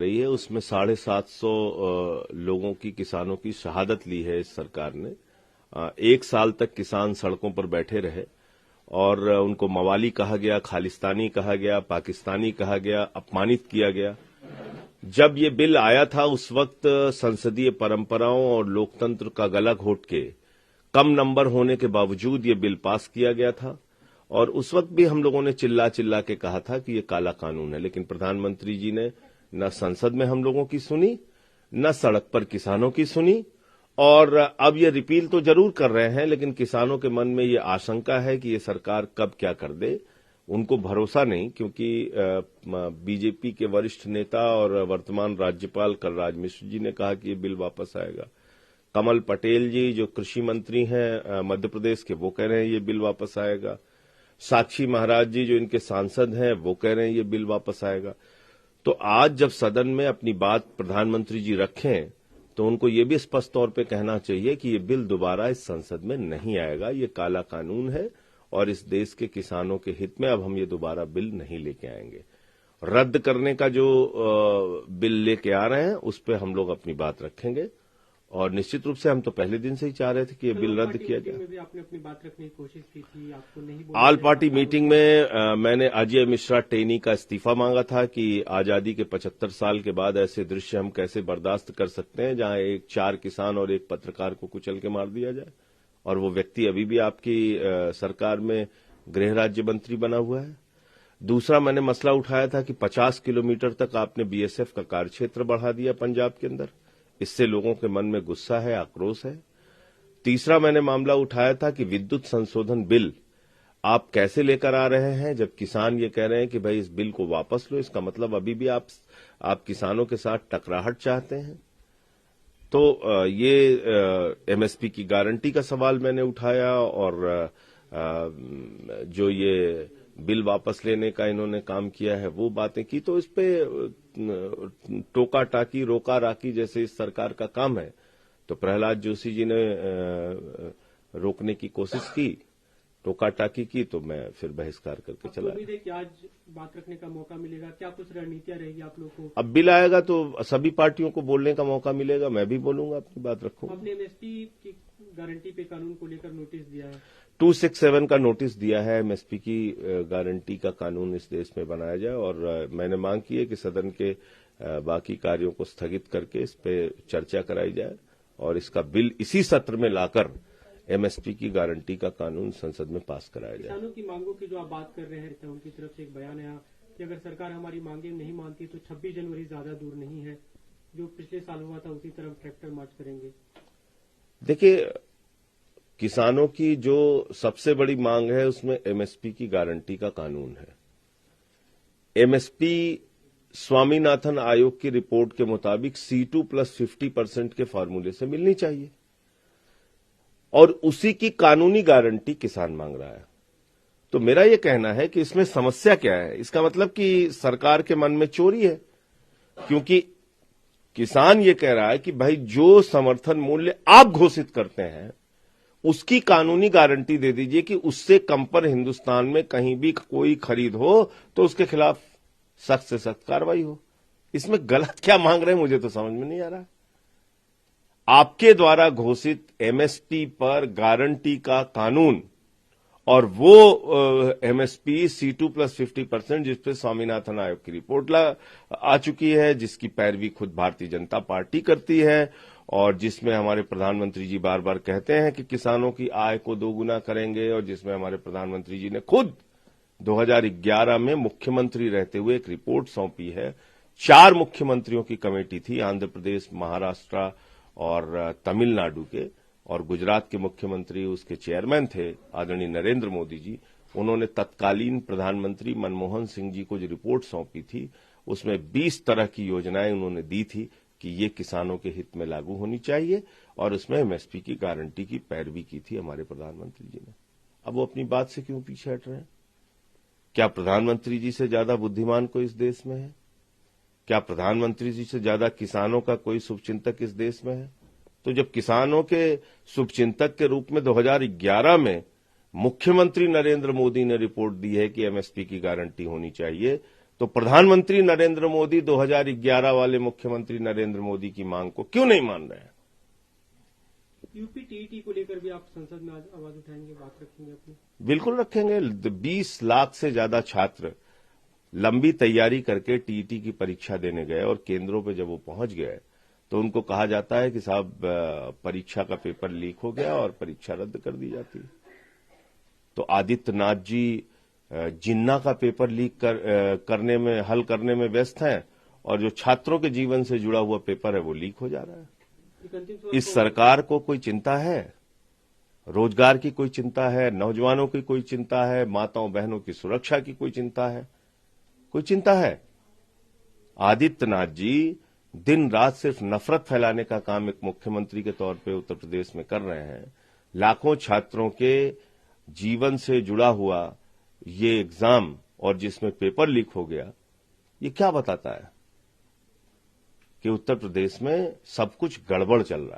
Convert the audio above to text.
रही है उसमें 750 लोगों की, किसानों की शहादत ली है इस सरकार ने। 1 साल तक किसान सड़कों पर बैठे रहे और उनको मवाली कहा गया, खालिस्तानी कहा गया, पाकिस्तानी कहा गया, अपमानित किया गया। जब ये बिल आया था उस वक्त संसदीय परंपराओं और लोकतंत्र का गला घोट के कम नंबर होने के बावजूद ये बिल पास किया गया था और उस वक्त भी हम लोगों ने चिल्ला चिल्ला के कहा था कि ये काला कानून है, लेकिन प्रधानमंत्री जी ने न संसद में हम लोगों की सुनी, न सड़क पर किसानों की सुनी। और अब ये रिपील तो जरूर कर रहे हैं, लेकिन किसानों के मन में ये आशंका है कि ये सरकार कब क्या कर दे। उनको भरोसा नहीं, क्योंकि बीजेपी के वरिष्ठ नेता और वर्तमान राज्यपाल कलराज मिश्र जी ने कहा कि ये बिल वापस आएगा। कमल पटेल जी जो कृषि मंत्री हैं मध्य प्रदेश के, वो कह रहे हैं ये बिल वापस आएगा। साक्षी महाराज जी जो इनके सांसद हैं वो कह रहे हैं ये बिल वापस आएगा। तो आज जब सदन में अपनी बात प्रधानमंत्री जी रखें तो उनको ये भी स्पष्ट तौर पे कहना चाहिए कि ये बिल दोबारा इस संसद में नहीं आएगा, ये काला कानून है और इस देश के किसानों के हित में अब हम ये दोबारा बिल नहीं लेके आएंगे। रद्द करने का जो बिल लेके आ रहे हैं उस पर हम लोग अपनी बात रखेंगे और निश्चित रूप से हम तो पहले दिन से ही चाह रहे थे कि ये बिल रद्द किया जाए। में भी आपने अपनी बात रखने की कोशिश की थी, आपको नहीं ऑल पार्टी मीटिंग में मैंने अजय मिश्रा टेनी का इस्तीफा मांगा था कि आजादी के 75 साल के बाद ऐसे दृश्य हम कैसे बर्दाश्त कर सकते हैं जहां 4 किसान और 1 पत्रकार को कुचल के मार दिया जाए, और वो व्यक्ति अभी भी आपकी सरकार में गृह राज्य मंत्री बना हुआ है। दूसरा मैंने मसला उठाया था कि 50 किलोमीटर तक आपने बीएसएफ का कार्यक्षेत्र बढ़ा दिया पंजाब के अंदर, इससे लोगों के मन में गुस्सा है, आक्रोश है। तीसरा मैंने मामला उठाया था कि विद्युत संशोधन बिल आप कैसे लेकर आ रहे हैं जब किसान ये कह रहे हैं कि भाई इस बिल को वापस लो, इसका मतलब अभी भी आप किसानों के साथ टकराहट चाहते हैं। तो ये एमएसपी की गारंटी का सवाल मैंने उठाया और जो ये बिल वापस लेने का इन्होंने काम किया है वो बातें की। तो इस पे टोका टाकी रोका राकी जैसे इस सरकार का काम है, तो प्रहलाद जोशी जी ने रोकने की कोशिश की, टोका टाकी की, तो मैं फिर बहिष्कार करके चला। उम्मीद है कि आज बात रखने का मौका मिलेगा, क्या कुछ रणनीतियां रहेगी आप लोग को? अब बिल आएगा तो सभी पार्टियों को बोलने का मौका मिलेगा, मैं भी बोलूंगा, अपनी बात रखूंगा। आपने एमएसपी की गारंटी पे कानून को लेकर नोटिस दिया है, 267 का नोटिस दिया है। एमएसपी की गारंटी का कानून इस देश में बनाया जाए और मैंने मांग की है कि सदन के बाकी कार्यों को स्थगित करके इस पे चर्चा कराई जाए और इसका बिल इसी सत्र में लाकर एमएसपी की गारंटी का कानून संसद में पास कराया जाए। किसानों की मांगों की जो आप बात कर रहे हैं, उनकी तरफ से एक बयान आया कि अगर सरकार हमारी मांगे नहीं मानती तो 26 जनवरी ज्यादा दूर नहीं है, जो पिछले साल हुआ था उसी तरफ ट्रैक्टर मार्च करेंगे। देखिए, किसानों की जो सबसे बड़ी मांग है उसमें एमएसपी की गारंटी का कानून है। एमएसपी स्वामीनाथन आयोग की रिपोर्ट के मुताबिक C2 + 50% के फार्मूले से मिलनी चाहिए और उसी की कानूनी गारंटी किसान मांग रहा है। तो मेरा यह कहना है कि इसमें समस्या क्या है? इसका मतलब कि सरकार के मन में चोरी है, क्योंकि किसान ये कह रहा है कि भाई जो समर्थन मूल्य आप घोषित करते हैं उसकी कानूनी गारंटी दे दीजिए कि उससे कम पर हिंदुस्तान में कहीं भी कोई खरीद हो तो उसके खिलाफ सख्त से सख्त कार्रवाई हो। इसमें गलत क्या मांग रहे हैं मुझे तो समझ में नहीं आ रहा। आपके द्वारा घोषित एमएसपी पर गारंटी का कानून और वो एमएसपी C2 + 50% जिस पे स्वामीनाथन आयोग की रिपोर्ट आ चुकी है, जिसकी पैरवी खुद भारतीय जनता पार्टी करती है और जिसमें हमारे प्रधानमंत्री जी बार बार कहते हैं कि किसानों की आय को दोगुना करेंगे, और जिसमें हमारे प्रधानमंत्री जी ने खुद 2011 में मुख्यमंत्री रहते हुए एक रिपोर्ट सौंपी है। 4 मुख्यमंत्रियों की कमेटी थी, आंध्र प्रदेश, महाराष्ट्र और तमिलनाडु के, और गुजरात के मुख्यमंत्री उसके चेयरमैन थे आदरणीय नरेंद्र मोदी जी। उन्होंने तत्कालीन प्रधानमंत्री मनमोहन सिंह जी को जो रिपोर्ट सौंपी थी उसमें 20 तरह की योजनाएं उन्होंने दी थी कि ये किसानों के हित में लागू होनी चाहिए, और उसमें एमएसपी की गारंटी की पैरवी की थी हमारे प्रधानमंत्री जी ने। अब वो अपनी बात से क्यों पीछे हट रहे हैं? क्या प्रधानमंत्री जी से ज्यादा बुद्धिमान कोई इस देश में है? क्या प्रधानमंत्री जी से ज्यादा किसानों का कोई शुभचिंतक इस देश में है? तो जब किसानों के शुभचिंतक के रूप में 2011 में मुख्यमंत्री नरेंद्र मोदी ने रिपोर्ट दी है कि एमएसपी की गारंटी होनी चाहिए, तो प्रधानमंत्री नरेंद्र मोदी 2011 वाले मुख्यमंत्री नरेंद्र मोदी की मांग को क्यों नहीं मान रहे हैं? यूपी टीईटी को लेकर भी आप संसद में आवाज उठाएंगे, बात रखेंगे अपनी? बिल्कुल रखेंगे। 20 लाख से ज्यादा छात्र लंबी तैयारी करके टीईटी की परीक्षा देने गए और केंद्रों पे जब वो पहुंच गए तो उनको कहा जाता है कि साहब परीक्षा का पेपर लीक हो गया और परीक्षा रद्द कर दी जाती है। तो आदित्यनाथ जी जिन्ना का पेपर लीक करने में, हल करने में व्यस्त हैं और जो छात्रों के जीवन से जुड़ा हुआ पेपर है वो लीक हो जा रहा है। इस सरकार को कोई चिंता है? रोजगार की कोई चिंता है? नौजवानों की कोई चिंता है? माताओं बहनों की सुरक्षा की कोई चिंता है? कोई चिंता है? आदित्यनाथ जी दिन रात सिर्फ नफरत फैलाने का काम एक मुख्यमंत्री के तौर पे उत्तर प्रदेश में कर रहे हैं। लाखों छात्रों के जीवन से जुड़ा हुआ ये एग्जाम और जिसमें पेपर लीक हो गया, ये क्या बताता है? कि उत्तर प्रदेश में सब कुछ गड़बड़ चल रहा है।